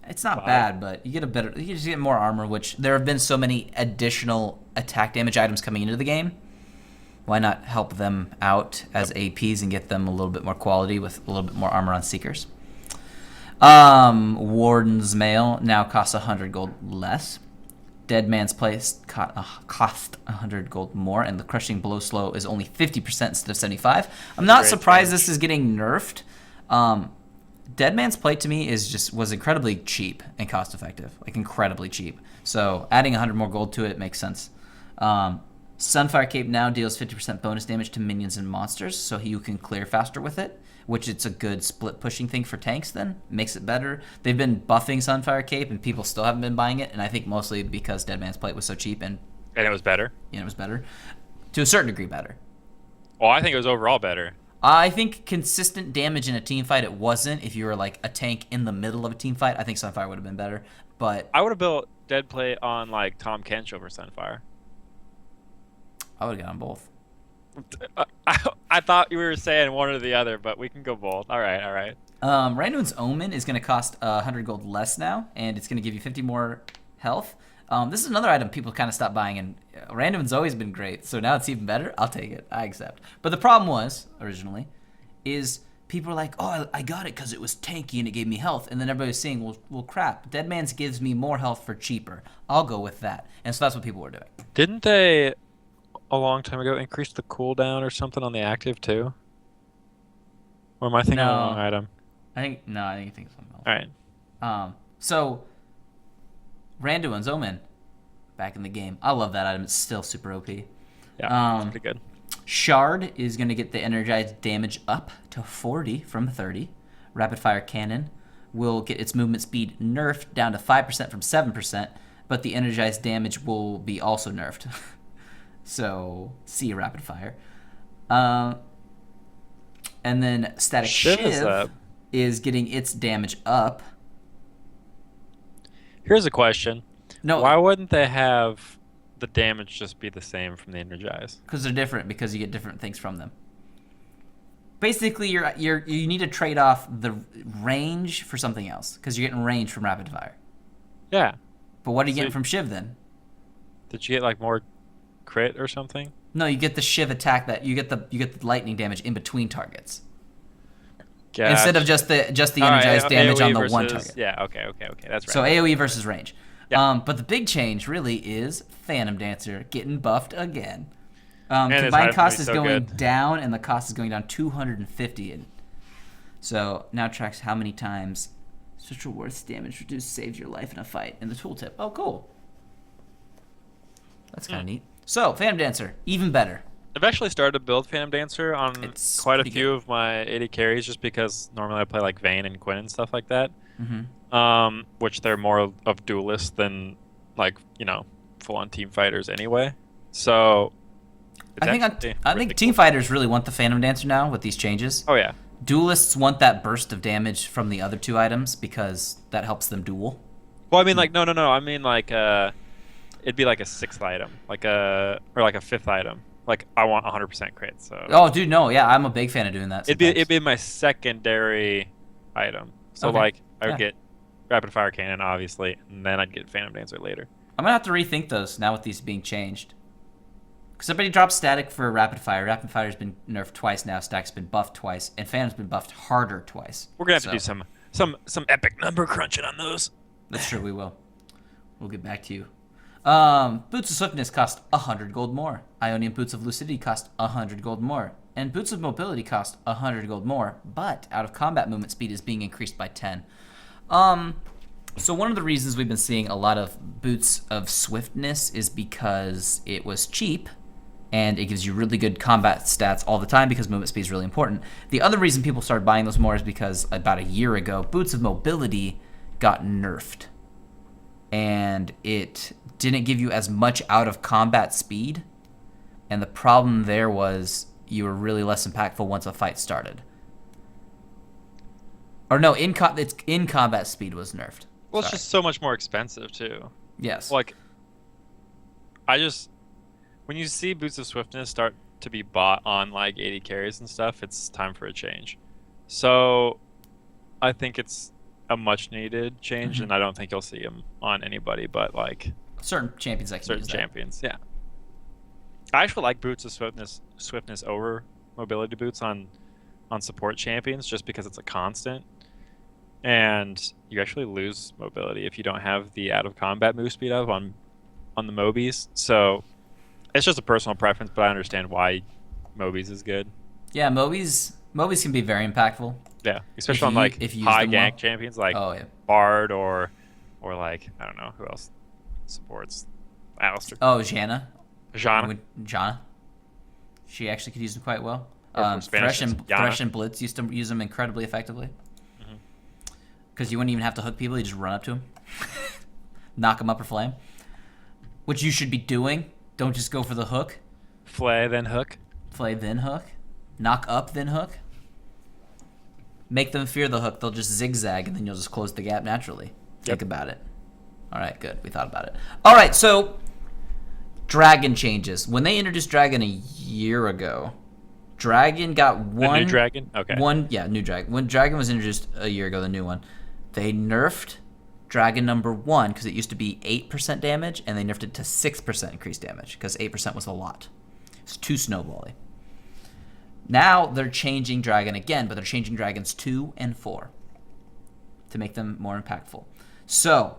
It's not bad, but you just get more armor, which there have been so many additional attack damage items coming into the game. Why not help them out as APs and get them a little bit more quality with a little bit more armor on Seekers? Warden's Mail now costs 100 gold less. Dead Man's Place cost 100 gold more, and the Crushing Blow Slow is only 50% instead of 75. I'm not surprised this is getting nerfed. Dead Man's Plate to me was incredibly cheap and cost effective, like incredibly cheap. So adding 100 more gold to it makes sense. Sunfire Cape now deals 50% bonus damage to minions and monsters, so you can clear faster with it, which it's a good split pushing thing for tanks then. Makes it better. They've been buffing Sunfire Cape, and people still haven't been buying it, and I think mostly because Dead Man's Plate was so cheap and it was better. It was better. To a certain degree better. Well, I think it was overall better. I think consistent damage in a team fight, it wasn't. If you were like a tank in the middle of a team fight, I think Sunfire would have been better. But I would have built Dead Plate on like Tom Kench over Sunfire. I would have got on both. I thought you were saying one or the other, but we can go both. All right. Randuin's Omen is going to cost 100 gold less now, and it's going to give you 50 more health. This is another item people kind of stopped buying, and Randuin's always been great, so now it's even better. I'll take it. I accept. But the problem was, originally, is people were like, oh, I got it because it was tanky and it gave me health. And then everybody was saying, well, crap, Dead Man's gives me more health for cheaper. I'll go with that. And so that's what people were doing. Didn't they, a long time ago, increase the cooldown or something on the active, too? Or am I thinking of the wrong item? I think you think something else. All right. So Randuin's Omen, back in the game. I love that item. It's still super OP. Yeah, it's pretty good. Shard is going to get the energized damage up to 40 from 30. Rapid Fire Cannon will get its movement speed nerfed down to 5% from 7%, but the energized damage will be also nerfed. So, see you, Rapid Fire. And then Static Shiv is getting its damage up. Here's a question. No, why wouldn't they have the damage just be the same from the energize? Because they're different, because you get different things from them. Basically, you need to trade off the range for something else, because you're getting range from Rapid Fire. Yeah. But what are you getting from Shiv then? Did you get like more crit or something? No, you get the Shiv attack that you get the lightning damage in between targets. Gotcha. Instead of just the energized damage AOE on the versus, one target. Yeah, okay, that's right. So AoE versus range. Yeah. But the big change really is Phantom Dancer getting buffed again. And combined cost is so going good. down, and the cost is going down 250. So now tracks how many times Social Worth's damage reduced saves your life in a fight in the tooltip. Oh, cool. That's kind of neat. So, Phantom Dancer, even better. I've actually started to build Phantom Dancer on quite a few of my 80 carries just because normally I play like Vayne and Quinn and stuff like that. Mm-hmm. Which they're more of duelists than like, full-on team fighters anyway. So I think team fighters really want the Phantom Dancer now with these changes. Oh yeah. Duelists want that burst of damage from the other two items because that helps them duel. Well, I mean like no. I mean like it'd be like a 6th item, or like a 5th item. Like I want 100% crit. So. Oh, dude, no, yeah, I'm a big fan of doing that. It'd be my secondary item. So okay. like I would get Rapid Fire Cannon obviously, and then I'd get Phantom Dancer later. I'm gonna have to rethink those now with these being changed. Because somebody dropped Static for Rapid Fire. Rapid Fire's been nerfed twice now. Static's been buffed twice, and Phantom's been buffed harder twice. We're gonna have to do some epic number crunching on those. That's true. We will. We'll get back to you. Boots of Swiftness cost 100 gold more. Ionian Boots of Lucidity cost 100 gold more. And Boots of Mobility cost 100 gold more, but out of combat movement speed is being increased by 10. So one of the reasons we've been seeing a lot of Boots of Swiftness is because it was cheap, and it gives you really good combat stats all the time because movement speed is really important. The other reason people started buying those more is because about a year ago, Boots of Mobility got nerfed. And it didn't give you as much out of combat speed. And the problem there was you were really less impactful once a fight started. Or no, in combat speed was nerfed. Well, it's just so much more expensive too. Yes. Like, when you see Boots of Swiftness start to be bought on like 80 carries and stuff, it's time for a change. So, I think it's a much needed change, and I don't think you'll see him on anybody but like certain champions. Certain champions, yeah. I actually like Boots of Swiftness over mobility boots on support champions just because it's a constant, and you actually lose mobility if you don't have the out of combat move speed on on the Mobies. So it's just a personal preference, but I understand why Mobies is good. Yeah, Mobies can be very impactful. Yeah, especially on like if you use high them gank well. champions like Oh yeah. Bard or like I don't know who else supports Alistair. Oh, Janna. Jana. Janna. She actually could use them quite well. Or from Spanish, Thresh and Blitz used to use them incredibly effectively. Because you wouldn't even have to hook people; you just run up to them, knock them up or flame. Which you should be doing. Don't just go for the hook. Flay then hook. Flay then hook. Knock up then hook. Make them fear the hook. They'll just zigzag, and then you'll just close the gap naturally. Think about it. All right, good. We thought about it. All right, so dragon changes. When they introduced dragon a year ago, dragon got one. The new dragon? Okay. New dragon. When dragon was introduced a year ago, the new one, they nerfed dragon number 1 because it used to be 8% damage, and they nerfed it to 6% increased damage because 8% was a lot. It's too snowbally. Now they're changing dragon again, but they're changing dragons 2 and 4 to make them more impactful. So,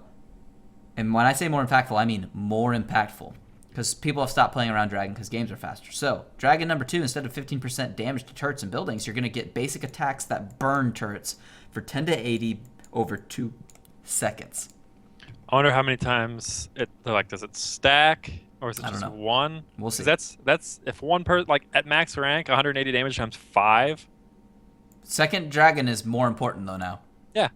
and when I say more impactful, I mean more impactful. Because people have stopped playing around dragon because games are faster. So, dragon number 2, instead of 15% damage to turrets and buildings, you're going to get basic attacks that burn turrets for 10 to 80 over 2 seconds. I wonder how many times does it stack or is it just one? We'll see. That's if one person like at max rank 180 damage times 5. Second dragon is more important though now. Yeah.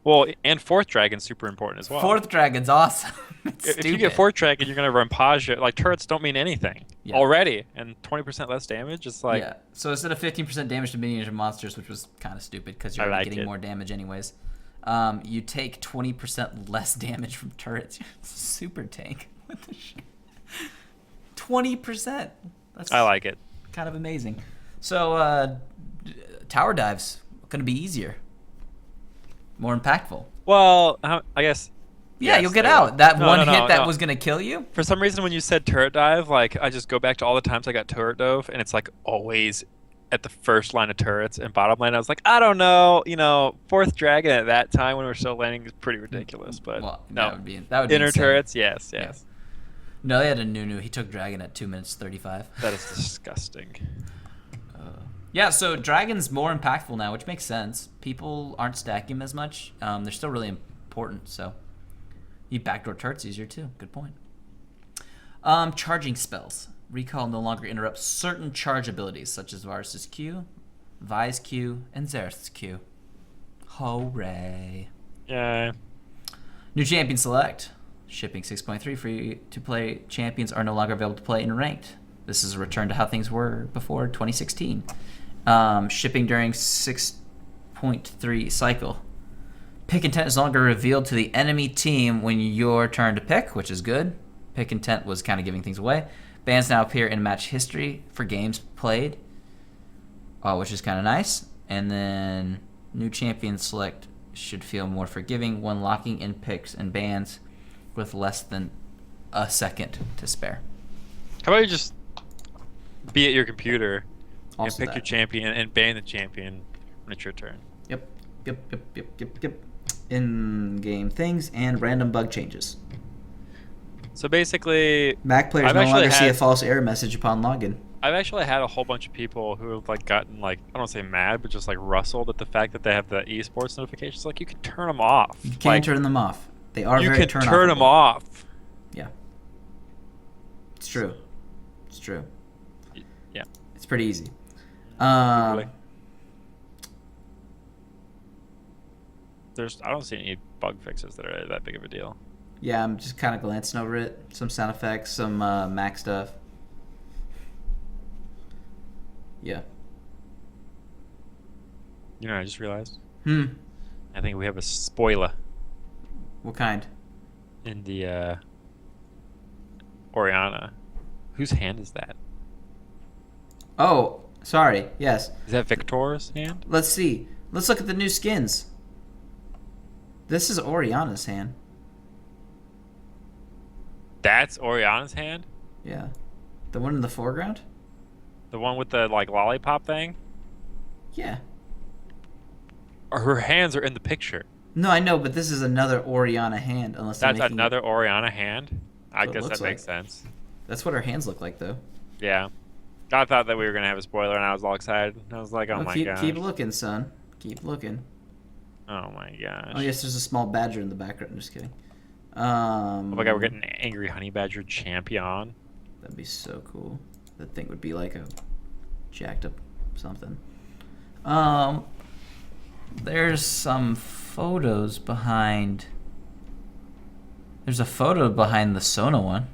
Well, and fourth dragon's super important as well. Fourth dragon's awesome. If you get fourth dragon, you're gonna run Paja. Like turrets don't mean anything already, and 20% less damage. It's like So instead of 15% damage to minions and monsters, which was kind of stupid because you're getting more damage anyways, you take 20% less damage from turrets. Super tank. What the shit? 20%. I like it. Kind of amazing. So tower dives gonna be easier, more impactful. Well, I guess. Yeah, yes, you'll get out. That one hit that no. was going to kill you? For some reason, when you said turret dive, like, I just go back to all the times I got turret dove, and it's, like, always at the first line of turrets and bottom lane. I was like, I don't know. You know, fourth dragon at that time when we were still landing is pretty ridiculous. But no. That would be inner insane. Turrets, yes. Yeah. No, they had a Nunu. He took dragon at 2 minutes 35. That is disgusting. Yeah, so dragon's more impactful now, which makes sense. People aren't stacking them as much. They're still really important, so... You backdoor turrets easier too. Good point. Charging spells. Recall no longer interrupts certain charge abilities, such as Varus's Q, Vi's Q, and Xerath's Q. Hooray. Yeah. New champion select. Shipping 6.3. Free-to-play champions are no longer available to play in ranked. This is a return to how things were before 2016. Shipping during 6.3 cycle. Pick intent is no longer revealed to the enemy team when your turn to pick, which is good. Pick intent was kind of giving things away. Bans now appear in match history for games played, which is kind of nice. And then new champion select should feel more forgiving when locking in picks and bans with less than a second to spare. How about you just be at your computer and pick that. your champion and ban the champion when it's your turn? Yep. In-game things and random bug changes. So basically, Mac players no longer see a false error message upon login. I've actually had a whole bunch of people who have like gotten like, I don't want to say mad, but just like rustled at the fact that they have the esports notifications. Like you can turn them off. You can turn them off. They are very turn-off. You can turn them off. Yeah. It's true. Yeah. It's pretty easy. I don't see any bug fixes that are that big of a deal. Yeah, I'm just kind of glancing over it. Some sound effects, some Mac stuff. Yeah. You know, I just realized. I think we have a spoiler. What kind? In the Orianna. Whose hand is that? Oh, sorry. Yes. Is that Victor's hand? Let's see. Let's look at the new skins. This is Orianna's hand. That's Orianna's hand? Yeah. The one in the foreground? The one with the like lollipop thing? Yeah. Or her hands are in the picture. No, I know, but this is another Orianna hand. Unless that's another Orianna hand? I what it guess looks that makes like. sense. That's what her hands look like, though. Yeah. I thought that we were gonna have a spoiler, and I was all excited. I was like, oh Well, my keep gosh. looking, son. Keep looking. Oh my gosh. Oh yes, there's a small badger in the background. Just kidding. Oh my god, we're getting an angry honey badger champion. That'd be so cool. That thing would be like a jacked up something. There's some photos behind. There's a photo behind the Sona one.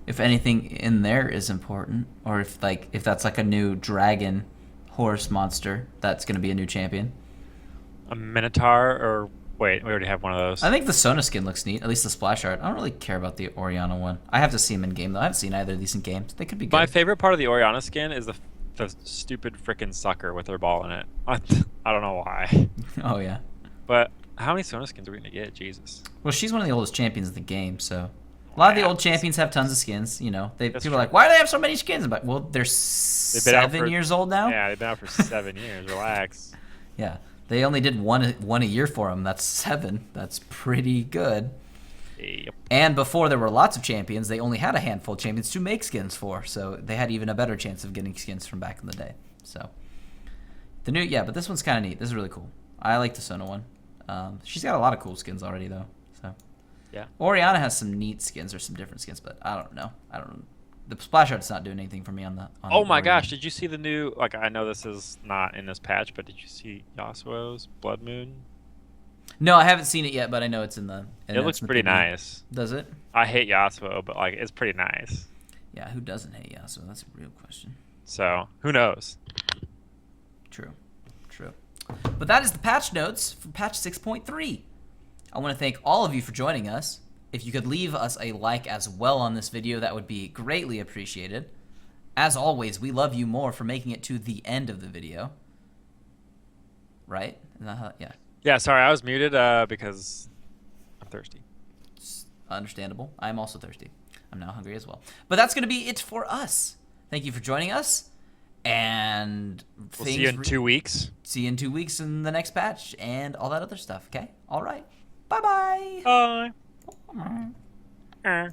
If anything in there is important, or if that's like a new dragon horse monster, that's gonna be a new champion. A minotaur, or wait, we already have one of those. I think the Sona skin looks neat, at least the splash art. I don't really care about the Oriana one. I have to see them in game though. I haven't seen either of these in games. They could be good. My favorite part of the Oriana skin is the stupid frickin' sucker with their ball in it. I don't know why. Oh yeah. But how many Sona skins are we gonna get? Jesus. Well, she's one of the oldest champions of the game, so a lot of the Yeah. old champions have tons of skins. You know, people true. are like, why do they have so many skins? But well, they're been out 7 for- years old now. Yeah, they've been out for 7 years. Relax. Yeah, they only did one a year for them. That's 7. That's pretty good. Yep. And before there were lots of champions, they only had a handful of champions to make skins for, so they had even a better chance of getting skins from back in the day. So but this one's kind of neat. This is really cool. I like the Sona one. She's got a lot of cool skins already though. So Yeah. Oriana has some neat skins or some different skins, but I don't know. The splash art's not doing anything for me on the. Oh my gosh, did you see the new, like, I know this is not in this patch, but did you see Yasuo's Blood Moon? No, I haven't seen it yet, but I know it's in the. It looks pretty nice. Does it? I hate Yasuo, but, like, it's pretty nice. Yeah, who doesn't hate Yasuo? That's a real question. So, who knows? True. But that is the patch notes for patch 6.3. I want to thank all of you for joining us. If you could leave us a like as well on this video, that would be greatly appreciated. As always, we love you more for making it to the end of the video. Right? Yeah. Yeah, sorry, I was muted because I'm thirsty. It's understandable. I'm also thirsty. I'm now hungry as well. But that's going to be it for us. Thank you for joining us. And We'll see you in 2 weeks. See you in 2 weeks in the next patch and all that other stuff, okay? All right. Bye-bye. Bye.